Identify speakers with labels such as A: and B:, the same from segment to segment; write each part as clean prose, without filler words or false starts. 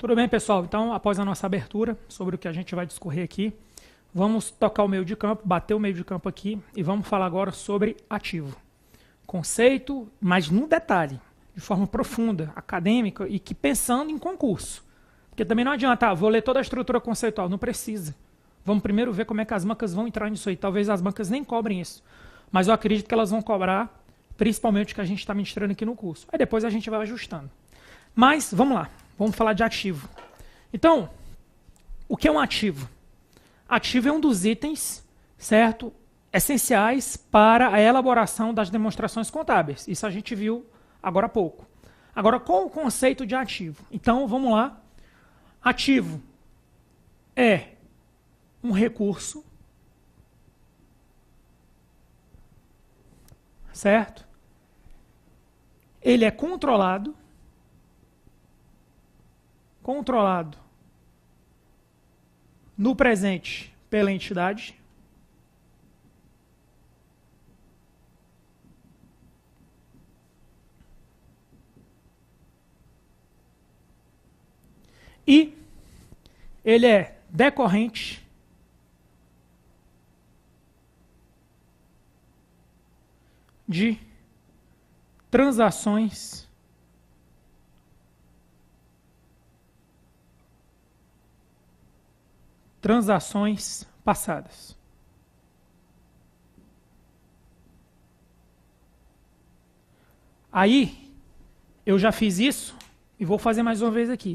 A: Tudo bem, pessoal? Então, após a nossa abertura sobre o que a gente vai discorrer aqui, vamos tocar o meio de campo, bater o meio de campo aqui e vamos falar agora sobre ativo. Conceito, mas no detalhe, de forma profunda, acadêmica e que pensando em concurso. Porque também não adianta, vou ler toda a estrutura conceitual, não precisa. Vamos primeiro ver como é que as bancas vão entrar nisso aí. Talvez as bancas nem cobrem isso, mas eu acredito que elas vão cobrar, principalmente o que a gente está ministrando aqui no curso. Aí depois a gente vai ajustando. Mas, vamos lá. Vamos falar de ativo. Então, o que é um ativo? Ativo é um dos itens, certo, essenciais para a elaboração das demonstrações contábeis. Isso a gente viu agora há pouco. Agora, qual o conceito de ativo? Então, vamos lá. Ativo é um recurso, certo? Ele é controlado no presente pela entidade e ele é decorrente de transações passadas. Aí, eu já fiz isso e vou fazer mais uma vez aqui.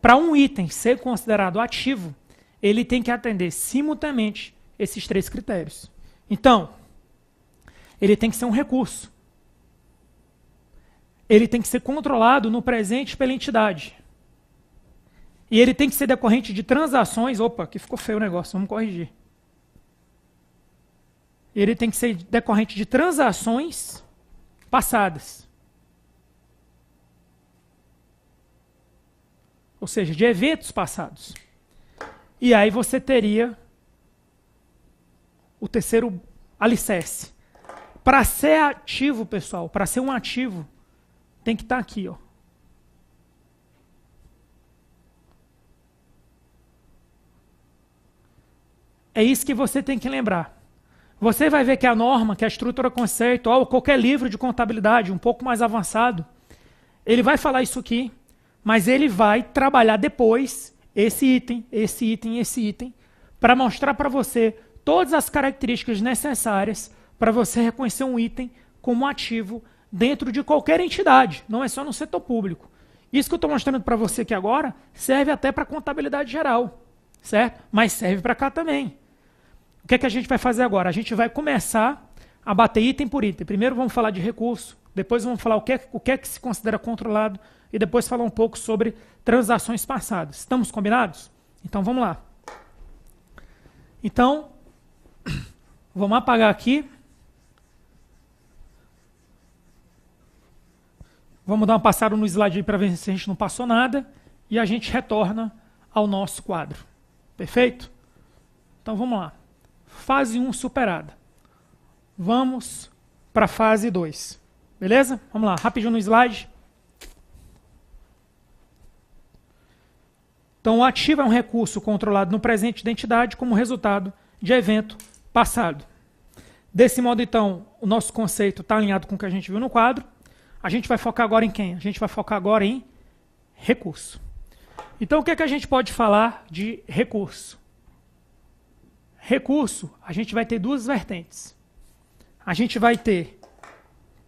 A: Para um item ser considerado ativo, ele tem que atender simultaneamente esses três critérios. Então, ele tem que ser um recurso. Ele tem que ser controlado no presente pela entidade. E ele tem que ser decorrente de transações... Opa, aqui ficou feio o negócio, vamos corrigir. Ele tem que ser decorrente de transações passadas. Ou seja, de eventos passados. E aí você teria o terceiro alicerce. Para ser ativo, pessoal, para ser um ativo, tem que estar aqui, ó. É isso que você tem que lembrar. Você vai ver que a norma, que a estrutura conceitual, qualquer livro de contabilidade um pouco mais avançado, ele vai falar isso aqui, mas ele vai trabalhar depois esse item, para mostrar para você todas as características necessárias para você reconhecer um item como ativo dentro de qualquer entidade, não é só no setor público. Isso que eu estou mostrando para você aqui agora serve até para a contabilidade geral, certo? Mas serve para cá também. O que é que a gente vai fazer agora? A gente vai começar a bater item por item. Primeiro vamos falar de recurso, depois vamos falar o que é que se considera controlado e depois falar um pouco sobre transações passadas. Estamos combinados? Então vamos lá. Então, vamos apagar aqui. Vamos dar uma passada no slide para ver se a gente não passou nada e a gente retorna ao nosso quadro. Perfeito? Então vamos lá. Fase 1 superada. Vamos para a fase 2. Beleza? Vamos lá, rapidinho no slide. Então, o ativo é um recurso controlado no presente da entidade como resultado de evento passado. Desse modo, então, o nosso conceito está alinhado com o que a gente viu no quadro. A gente vai focar agora em quem? A gente vai focar agora em recurso. Então, o que é que a gente pode falar de recurso? Recurso, a gente vai ter duas vertentes. A gente vai ter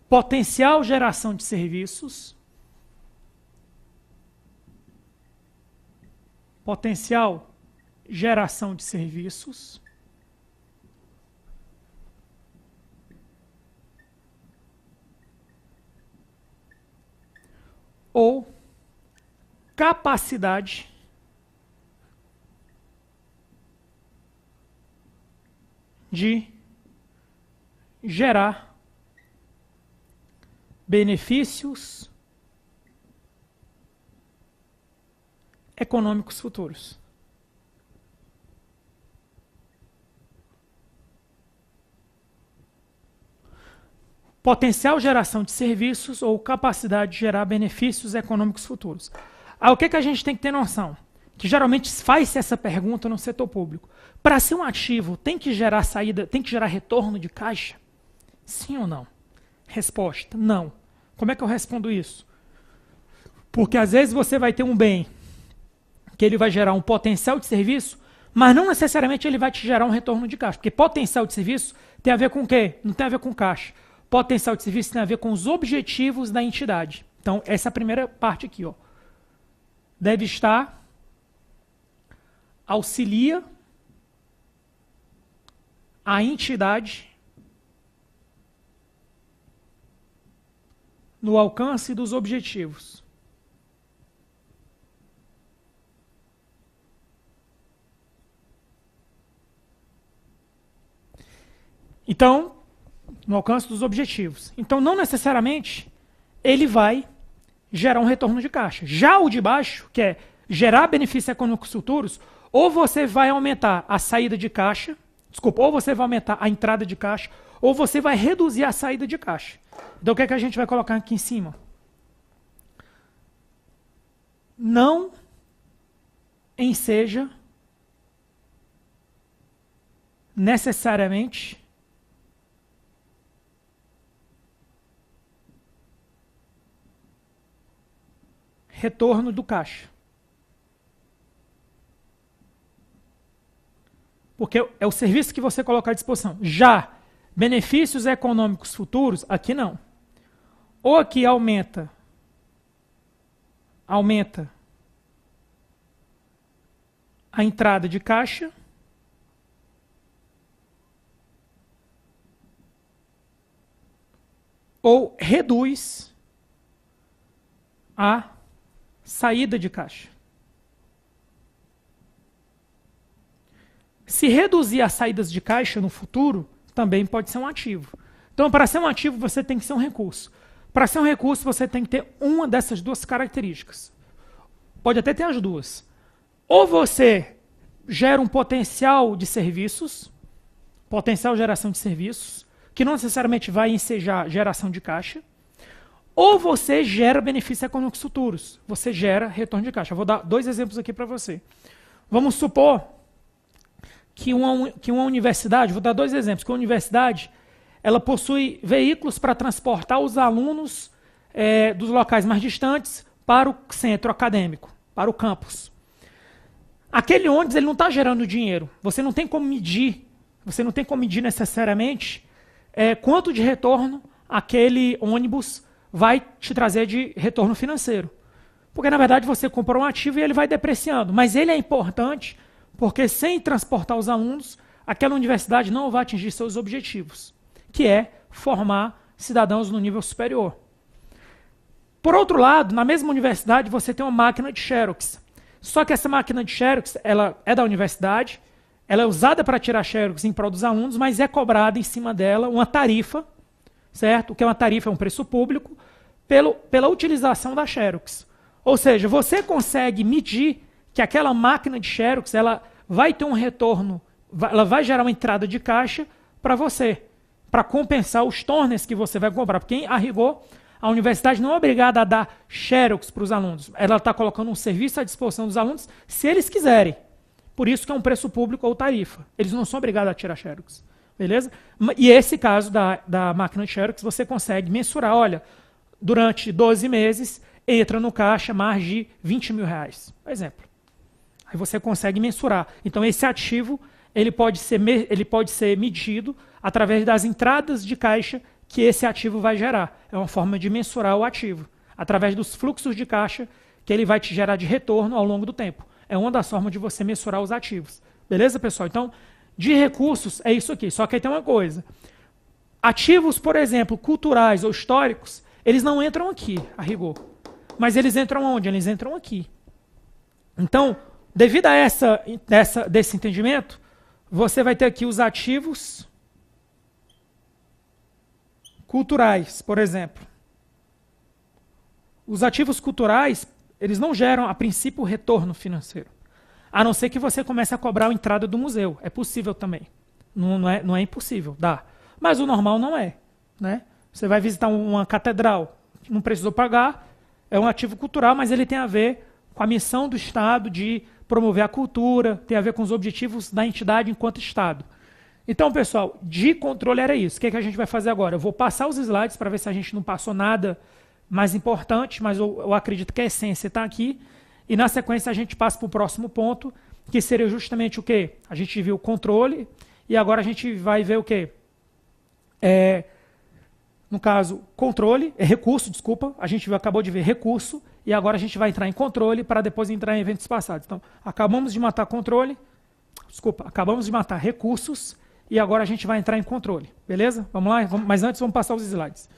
A: potencial geração de serviços, ou capacidade de gerar benefícios econômicos futuros. Potencial geração de serviços ou capacidade de gerar benefícios econômicos futuros. Aí o que a gente tem que ter noção? Que geralmente faz-se essa pergunta no setor público. Para ser um ativo, tem que gerar saída, tem que gerar retorno de caixa? Sim ou não? Resposta, não. Como é que eu respondo isso? Porque às vezes você vai ter um bem que ele vai gerar um potencial de serviço, mas não necessariamente ele vai te gerar um retorno de caixa. Porque potencial de serviço tem a ver com o quê? Não tem a ver com caixa. Potencial de serviço tem a ver com os objetivos da entidade. Então, essa é a primeira parte aqui. Ó. Deve estar, auxilia a entidade no alcance dos objetivos. Então, no alcance dos objetivos. Então, não necessariamente ele vai gerar um retorno de caixa. Já o de baixo, que é gerar benefícios econômicos futuros, ou você vai aumentar a saída de caixa, ou você vai aumentar a entrada de caixa, ou você vai reduzir a saída de caixa. Então, o que é que a gente vai colocar aqui em cima? Não enseja necessariamente retorno do caixa. Porque é o serviço que você coloca à disposição. Já benefícios econômicos futuros, aqui não. Ou aqui aumenta a entrada de caixa, ou reduz a saída de caixa. Se reduzir as saídas de caixa no futuro, também pode ser um ativo. Então, para ser um ativo, você tem que ser um recurso. Para ser um recurso, você tem que ter uma dessas duas características. Pode até ter as duas. Ou você gera um potencial de serviços, potencial geração de serviços, que não necessariamente vai ensejar geração de caixa, ou você gera benefícios econômicos futuros. Você gera retorno de caixa. Eu vou dar 2 exemplos aqui para você. Vamos supor que uma universidade, vou dar 2 exemplos, que uma universidade ela possui veículos para transportar os alunos dos locais mais distantes para o centro acadêmico, para o campus. Aquele ônibus ele não está gerando dinheiro. Você não tem como medir necessariamente quanto de retorno aquele ônibus vai te trazer de retorno financeiro. Porque, na verdade, você comprou um ativo e ele vai depreciando. Mas ele é importante porque, sem transportar os alunos, aquela universidade não vai atingir seus objetivos, que é formar cidadãos no nível superior. Por outro lado, na mesma universidade, você tem uma máquina de Xerox. Só que essa máquina de Xerox ela é da universidade, ela é usada para tirar Xerox em prol dos alunos, mas é cobrada em cima dela uma tarifa, certo? O que é uma tarifa é um preço público, pela utilização da Xerox. Ou seja, você consegue medir que aquela máquina de Xerox ela vai ter um retorno, ela vai gerar uma entrada de caixa para você, para compensar os tonners que você vai comprar. Porque, a rigor, a universidade não é obrigada a dar Xerox para os alunos. Ela está colocando um serviço à disposição dos alunos se eles quiserem. Por isso que é um preço público ou tarifa. Eles não são obrigados a tirar Xerox. Beleza? E esse caso da máquina de Xerox, você consegue mensurar, olha, durante 12 meses, entra no caixa mais de 20 mil reais, por exemplo. Aí você consegue mensurar. Então, esse ativo ele pode ser medido através das entradas de caixa que esse ativo vai gerar. É uma forma de mensurar o ativo, através dos fluxos de caixa que ele vai te gerar de retorno ao longo do tempo. É uma das formas de você mensurar os ativos. Beleza, pessoal? Então, de recursos, é isso aqui. Só que aí tem uma coisa. Ativos, por exemplo, culturais ou históricos, eles não entram aqui, a rigor. Mas eles entram onde? Eles entram aqui. Então, devido a desse entendimento, você vai ter aqui os ativos culturais, por exemplo. Os ativos culturais, eles não geram, a princípio, retorno financeiro. A não ser que você comece a cobrar a entrada do museu. É possível também. Não é impossível, dá. Mas o normal não é. Né? Você vai visitar uma catedral, não precisou pagar, é um ativo cultural, mas ele tem a ver com a missão do Estado de promover a cultura, tem a ver com os objetivos da entidade enquanto Estado. Então, pessoal, de controle era isso. O que, é que a gente vai fazer agora? Eu vou passar os slides para ver se a gente não passou nada mais importante, mas eu acredito que a essência está aqui. E na sequência a gente passa para o próximo ponto, que seria justamente o quê? A gente viu o controle e agora a gente vai ver o quê? No caso, controle, recurso, desculpa. A gente acabou de ver recurso e agora a gente vai entrar em controle para depois entrar em eventos passados. Então, acabamos de matar controle, acabamos de matar recursos e agora a gente vai entrar em controle, beleza? Vamos lá? Mas antes vamos passar os slides.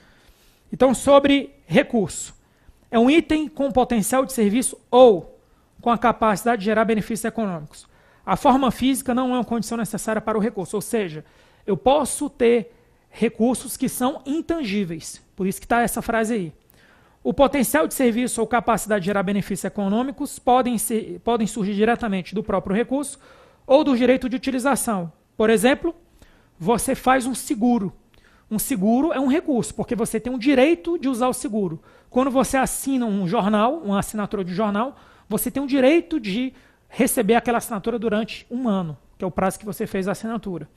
A: Então, sobre recurso. É um item com potencial de serviço ou com a capacidade de gerar benefícios econômicos. A forma física não é uma condição necessária para o recurso, ou seja, eu posso ter recursos que são intangíveis, por isso que está essa frase aí. O potencial de serviço ou capacidade de gerar benefícios econômicos podem surgir diretamente do próprio recurso ou do direito de utilização. Por exemplo, você faz um seguro. Um seguro é um recurso, porque você tem o direito de usar o seguro. Quando você assina um jornal, uma assinatura de jornal, você tem o direito de receber aquela assinatura durante um ano, que é o prazo que você fez a assinatura.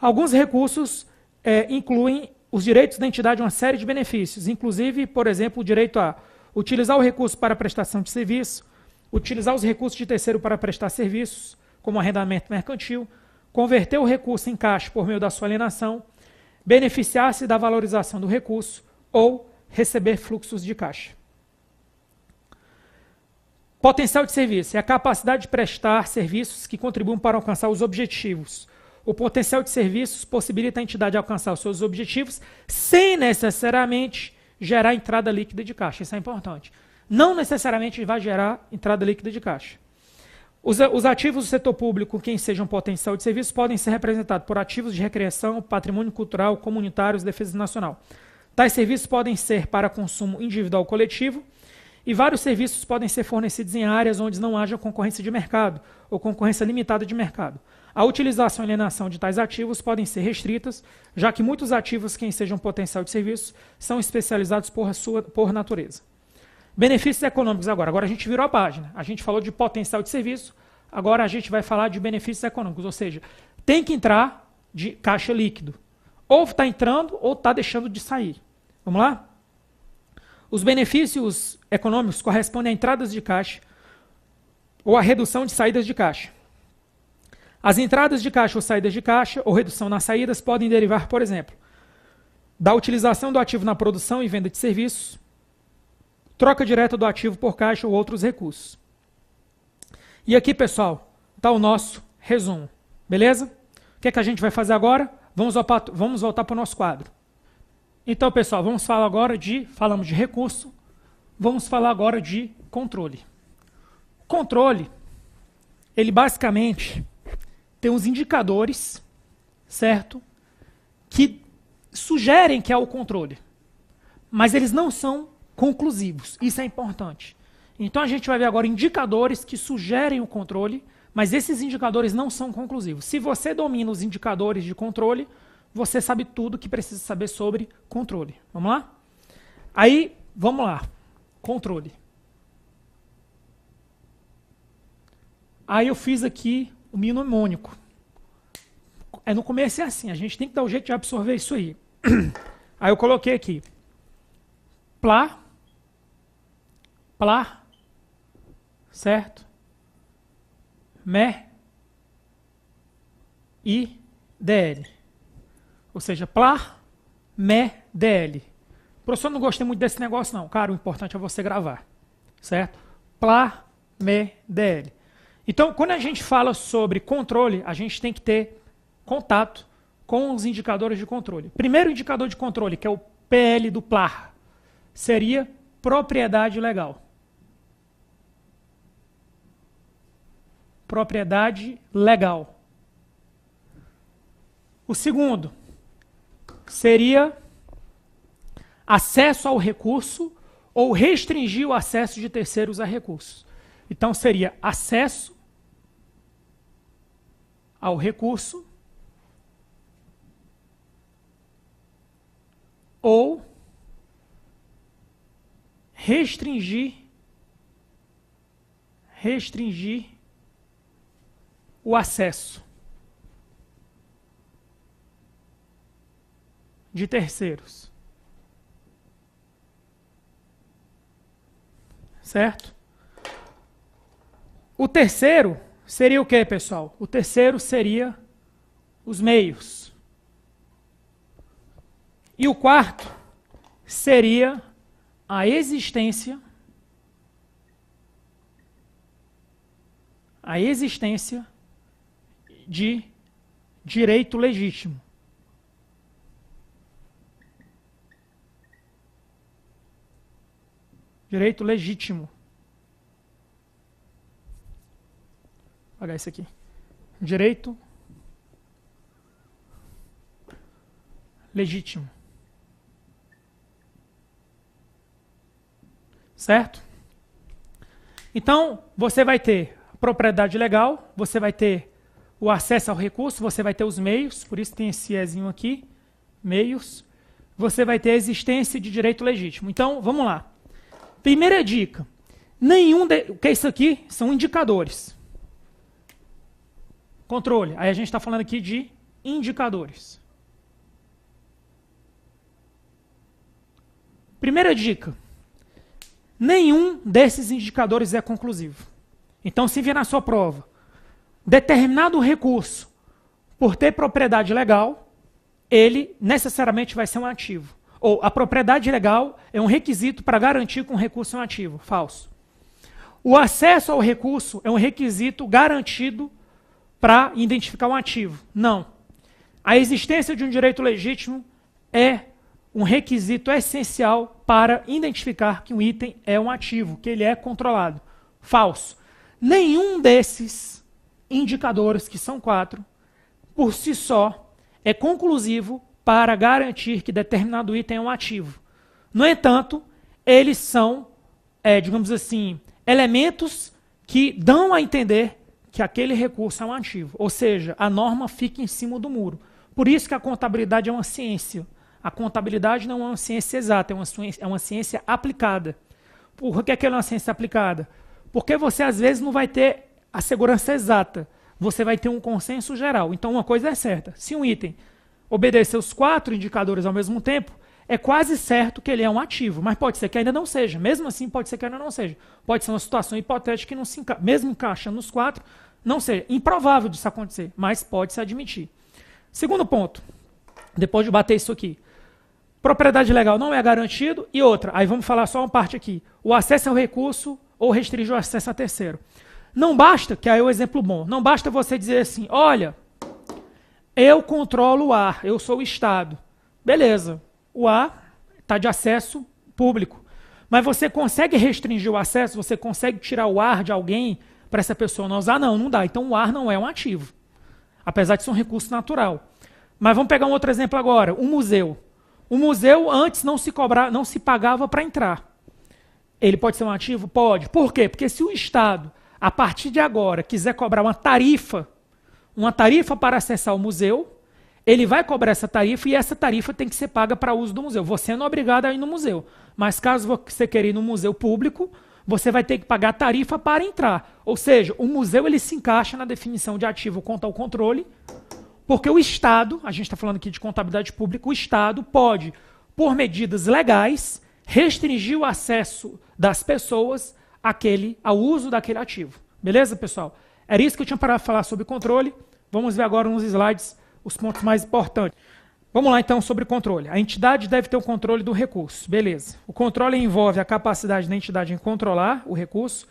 A: Alguns recursos incluem os direitos da entidade a uma série de benefícios, inclusive, por exemplo, o direito a utilizar o recurso para prestação de serviço, utilizar os recursos de terceiro para prestar serviços, como arrendamento mercantil, converter o recurso em caixa por meio da sua alienação, beneficiar-se da valorização do recurso ou receber fluxos de caixa. Potencial de serviço é a capacidade de prestar serviços que contribuem para alcançar os objetivos. O potencial de serviços possibilita a entidade alcançar os seus objetivos sem necessariamente gerar entrada líquida de caixa. Isso é importante. Não necessariamente vai gerar entrada líquida de caixa. Os ativos do setor público, quem sejam potencial de serviço, podem ser representados por ativos de recreação, patrimônio cultural, comunitários, defesa nacional. Tais serviços podem ser para consumo individual ou coletivo, e vários serviços podem ser fornecidos em áreas onde não haja concorrência de mercado ou concorrência limitada de mercado. A utilização e alienação de tais ativos podem ser restritas, já que muitos ativos, quem sejam potencial de serviço, são especializados por natureza. Benefícios econômicos agora. Agora a gente virou a página. A gente falou de potencial de serviço, agora a gente vai falar de benefícios econômicos, ou seja, tem que entrar de caixa líquido. Ou está entrando ou está deixando de sair. Vamos lá? Os benefícios econômicos correspondem a entradas de caixa ou a redução de saídas de caixa. As entradas de caixa ou saídas de caixa ou redução nas saídas podem derivar, por exemplo, da utilização do ativo na produção e venda de serviços, troca direta do ativo por caixa ou outros recursos. E aqui, pessoal, está o nosso resumo. Beleza? O que é que a gente vai fazer agora? Vamos voltar para o nosso quadro. Então, pessoal, falamos de recurso, vamos falar agora de controle. Controle, ele basicamente tem uns indicadores, certo? Que sugerem que há o controle, mas eles não são conclusivos. Isso é importante. Então a gente vai ver agora indicadores que sugerem o controle, mas esses indicadores não são conclusivos. Se você domina os indicadores de controle, você sabe tudo que precisa saber sobre controle. Vamos lá? Aí, vamos lá. Controle. Aí eu fiz aqui o mnemônico. No começo é assim, a gente tem que dar um jeito de absorver isso aí. Aí eu coloquei aqui. Plá, certo? Mé e DL. Ou seja, Plá, Mé, DL. Professor, não gostei muito desse negócio não. Cara, o importante é você gravar. Certo? Plá, Mé, DL. Então, quando a gente fala sobre controle, a gente tem que ter contato com os indicadores de controle. Primeiro indicador de controle, que é o PL do Plá, seria propriedade legal. Propriedade legal. O segundo seria acesso ao recurso ou restringir o acesso de terceiros a recursos. Então seria acesso ao recurso ou restringir restringir o acesso de terceiros. Certo? O terceiro seria o quê, pessoal? O terceiro seria os meios. E o quarto seria a existência de direito legítimo. Direito legítimo. Vou apagar isso aqui. Direito legítimo. Certo? Então, você vai ter propriedade legal, você vai ter o acesso ao recurso, você vai ter os meios, por isso tem esse ezinho aqui, meios, você vai ter a existência de direito legítimo. Então, vamos lá. Primeira dica, o que é isso aqui? São indicadores. Controle, aí a gente está falando aqui de indicadores. Primeira dica, nenhum desses indicadores é conclusivo. Então, se vier na sua prova, determinado recurso, por ter propriedade legal, ele necessariamente vai ser um ativo. Ou a propriedade legal é um requisito para garantir que um recurso é um ativo. Falso. O acesso ao recurso é um requisito garantido para identificar um ativo. Não. A existência de um direito legítimo é um requisito essencial para identificar que um item é um ativo, que ele é controlado. Falso. Nenhum desses indicadores, que são 4, por si só, é conclusivo para garantir que determinado item é um ativo. No entanto, eles são, digamos assim, elementos que dão a entender que aquele recurso é um ativo. Ou seja, a norma fica em cima do muro. Por isso que a contabilidade é uma ciência. A contabilidade não é uma ciência exata, é uma ciência aplicada. Por que ela é uma ciência aplicada? Porque você, às vezes, não vai ter a segurança exata. Você vai ter um consenso geral. Então, uma coisa é certa. Se um item obedecer os 4 indicadores ao mesmo tempo, é quase certo que ele é um ativo. Mas pode ser que ainda não seja. Mesmo assim, pode ser que ainda não seja. Pode ser uma situação hipotética que, não se mesmo encaixando nos 4, não seja. Improvável disso acontecer, mas pode se admitir. Segundo ponto, depois de bater isso aqui. Propriedade legal não é garantido. E outra, aí vamos falar só uma parte aqui. O acesso ao recurso ou restringir o acesso a terceiro. Não basta, que aí é o exemplo bom, não basta você dizer assim, olha, eu controlo o ar, eu sou o Estado. Beleza, o ar está de acesso público. Mas você consegue restringir o acesso, você consegue tirar o ar de alguém para essa pessoa não usar? Não, não dá. Então o ar não é um ativo, apesar de ser um recurso natural. Mas vamos pegar um outro exemplo agora, um museu. O museu antes não se pagava para entrar. Ele pode ser um ativo? Pode. Por quê? Porque se o Estado, a partir de agora, quiser cobrar uma tarifa para acessar o museu, ele vai cobrar essa tarifa e essa tarifa tem que ser paga para uso do museu. Você não é obrigado a ir no museu. Mas caso você queira ir no museu público, você vai ter que pagar a tarifa para entrar. Ou seja, o museu ele se encaixa na definição de ativo quanto ao controle, porque o Estado, a gente está falando aqui de contabilidade pública, o Estado pode, por medidas legais, restringir o acesso das pessoas ao uso daquele ativo. Beleza, pessoal? Era isso que eu tinha para falar sobre controle. Vamos ver agora nos slides os pontos mais importantes. Vamos lá, então, sobre controle. A entidade deve ter o controle do recurso. Beleza. O controle envolve a capacidade da entidade em controlar o recurso,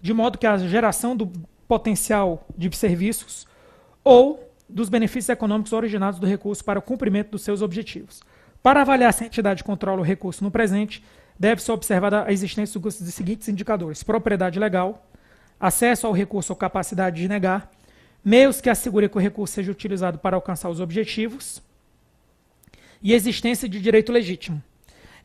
A: de modo que a geração do potencial de serviços ou dos benefícios econômicos originados do recurso para o cumprimento dos seus objetivos. Para avaliar se a entidade controla o recurso no presente, deve-se observar a existência dos seguintes indicadores: propriedade legal, acesso ao recurso ou capacidade de negar, meios que assegurem que o recurso seja utilizado para alcançar os objetivos e existência de direito legítimo.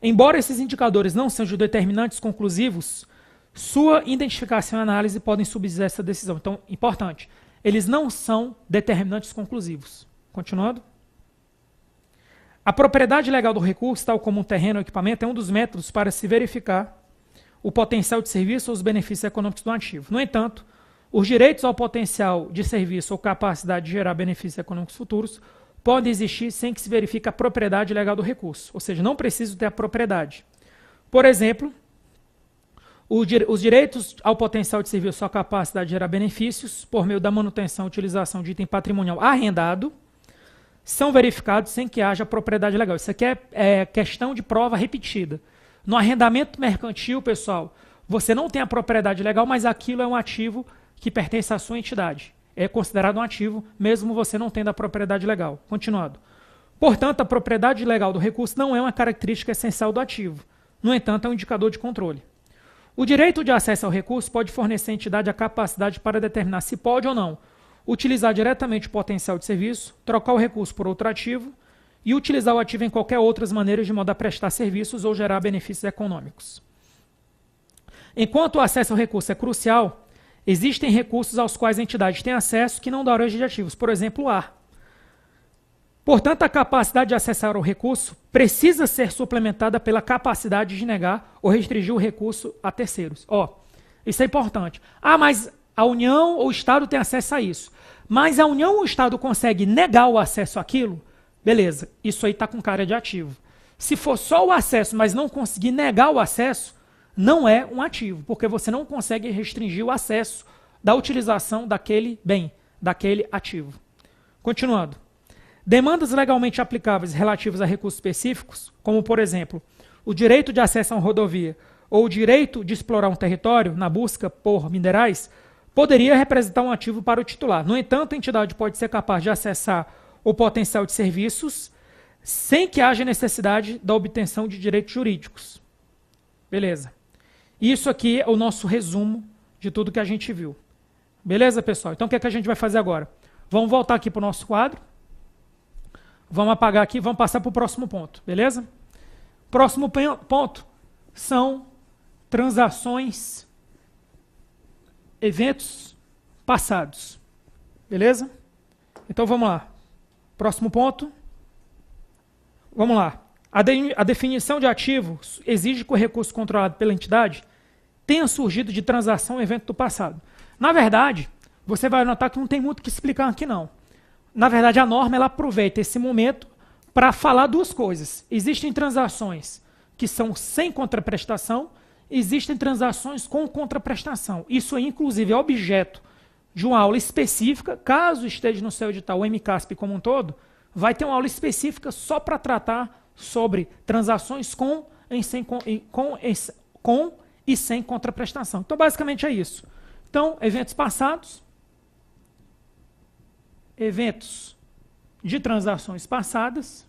A: Embora esses indicadores não sejam determinantes conclusivos, sua identificação e análise podem subsidiar essa decisão. Então, importante, eles não são determinantes conclusivos. Continuando. A propriedade legal do recurso, tal como um terreno ou equipamento, é um dos métodos para se verificar o potencial de serviço ou os benefícios econômicos do ativo. No entanto, os direitos ao potencial de serviço ou capacidade de gerar benefícios econômicos futuros podem existir sem que se verifique a propriedade legal do recurso, ou seja, não preciso ter a propriedade. Por exemplo, os direitos ao potencial de serviço ou capacidade de gerar benefícios por meio da manutenção e utilização de item patrimonial arrendado são verificados sem que haja propriedade legal. Isso aqui é questão de prova repetida. No arrendamento mercantil, pessoal, você não tem a propriedade legal, mas aquilo é um ativo que pertence à sua entidade. É considerado um ativo, mesmo você não tendo a propriedade legal. Continuando. Portanto, a propriedade legal do recurso não é uma característica essencial do ativo. No entanto, é um indicador de controle. O direito de acesso ao recurso pode fornecer à entidade a capacidade para determinar se pode ou não utilizar diretamente o potencial de serviço, trocar o recurso por outro ativo e utilizar o ativo em qualquer outras maneiras de modo a prestar serviços ou gerar benefícios econômicos. Enquanto o acesso ao recurso é crucial, existem recursos aos quais a entidade tem acesso que não dá origem de ativos, por exemplo, o ar. Portanto, a capacidade de acessar o recurso precisa ser suplementada pela capacidade de negar ou restringir o recurso a terceiros. Isso é importante. Mas a União ou o Estado tem acesso a isso. Mas a União ou o Estado consegue negar o acesso àquilo? Beleza, isso aí está com cara de ativo. Se for só o acesso, mas não conseguir negar o acesso, não é um ativo, porque você não consegue restringir o acesso da utilização daquele bem, daquele ativo. Continuando. Demandas legalmente aplicáveis relativas a recursos específicos, como, por exemplo, o direito de acesso a uma rodovia ou o direito de explorar um território na busca por minerais, poderia representar um ativo para o titular. No entanto, a entidade pode ser capaz de acessar o potencial de serviços sem que haja necessidade da obtenção de direitos jurídicos. Beleza. Isso aqui é o nosso resumo de tudo que a gente viu. Beleza, pessoal? Então, o que é que a gente vai fazer agora? Vamos voltar aqui para o nosso quadro. Vamos apagar aqui, vamos passar para o próximo ponto, beleza? Próximo ponto são transações, eventos passados, beleza? Então vamos lá. Próximo ponto. Vamos lá. A definição de ativo exige que o recurso controlado pela entidade tenha surgido de transação ou evento do passado. Na verdade, você vai notar que não tem muito o que explicar aqui não. Na verdade, a norma ela aproveita esse momento para falar duas coisas. Existem transações que são sem contraprestação, existem transações com contraprestação. Isso aí, inclusive, é objeto de uma aula específica. Caso esteja no seu edital o MCASP como um todo, vai ter uma aula específica só para tratar sobre transações com e sem contraprestação. Então, basicamente é isso. Então, eventos passados, eventos de transações passadas,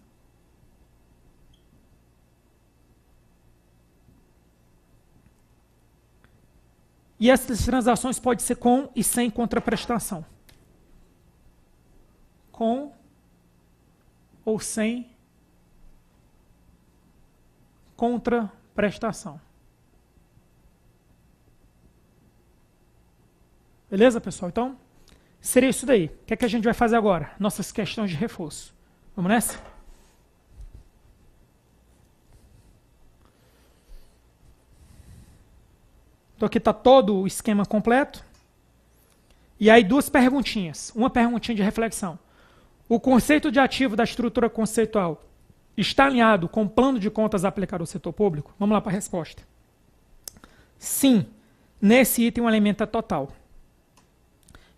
A: e essas transações podem ser com e sem contraprestação. Com ou sem contraprestação. Beleza, pessoal? Então, seria isso daí. O que é que a gente vai fazer agora? Nossas questões de reforço. Vamos nessa? Então aqui está todo o esquema completo. E aí duas perguntinhas. Uma perguntinha de reflexão. O conceito de ativo da estrutura conceitual está alinhado com o plano de contas aplicado ao setor público? Vamos lá para a resposta. Sim, nesse item o elemento é total.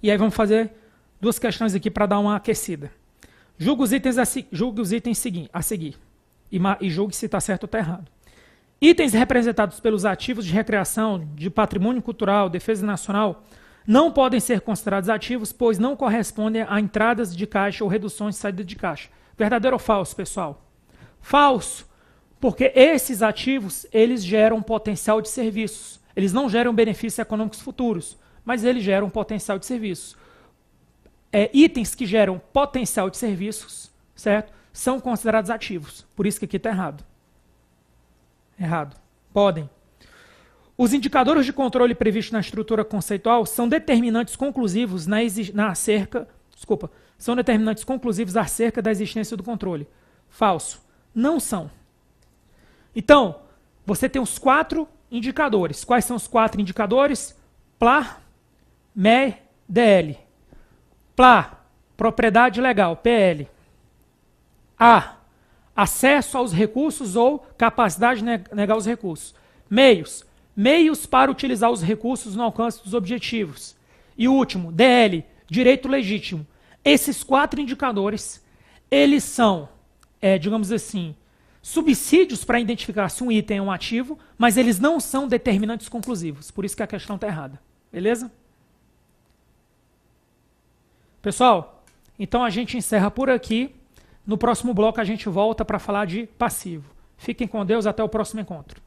A: E aí vamos fazer duas questões aqui para dar uma aquecida. Julgue os itens a seguir. E julgue se está certo ou está errado. Itens representados pelos ativos de recreação, de patrimônio cultural, defesa nacional, não podem ser considerados ativos, pois não correspondem a entradas de caixa ou reduções de saída de caixa. Verdadeiro ou falso, pessoal? Falso, porque esses ativos, eles geram potencial de serviços. Eles não geram benefícios econômicos futuros, mas eles geram potencial de serviços. Itens que geram potencial de serviços, certo? São considerados ativos. Por isso que aqui está errado. Errado. Podem. Os indicadores de controle previstos na estrutura conceitual são determinantes conclusivos são determinantes conclusivos acerca da existência do controle. Falso. Não são. Então, você tem os 4 indicadores. Quais são os 4 indicadores? PLA, ME, DL. PLA, propriedade legal, PL. A, acesso aos recursos ou capacidade de negar os recursos. Meios, meios para utilizar os recursos no alcance dos objetivos. E o último, DL, direito legítimo. Esses 4 indicadores, eles são, digamos assim, subsídios para identificar se um item é um ativo, mas eles não são determinantes conclusivos. Por isso que a questão está errada. Beleza? Pessoal, então a gente encerra por aqui. No próximo bloco a gente volta para falar de passivo. Fiquem com Deus, até o próximo encontro.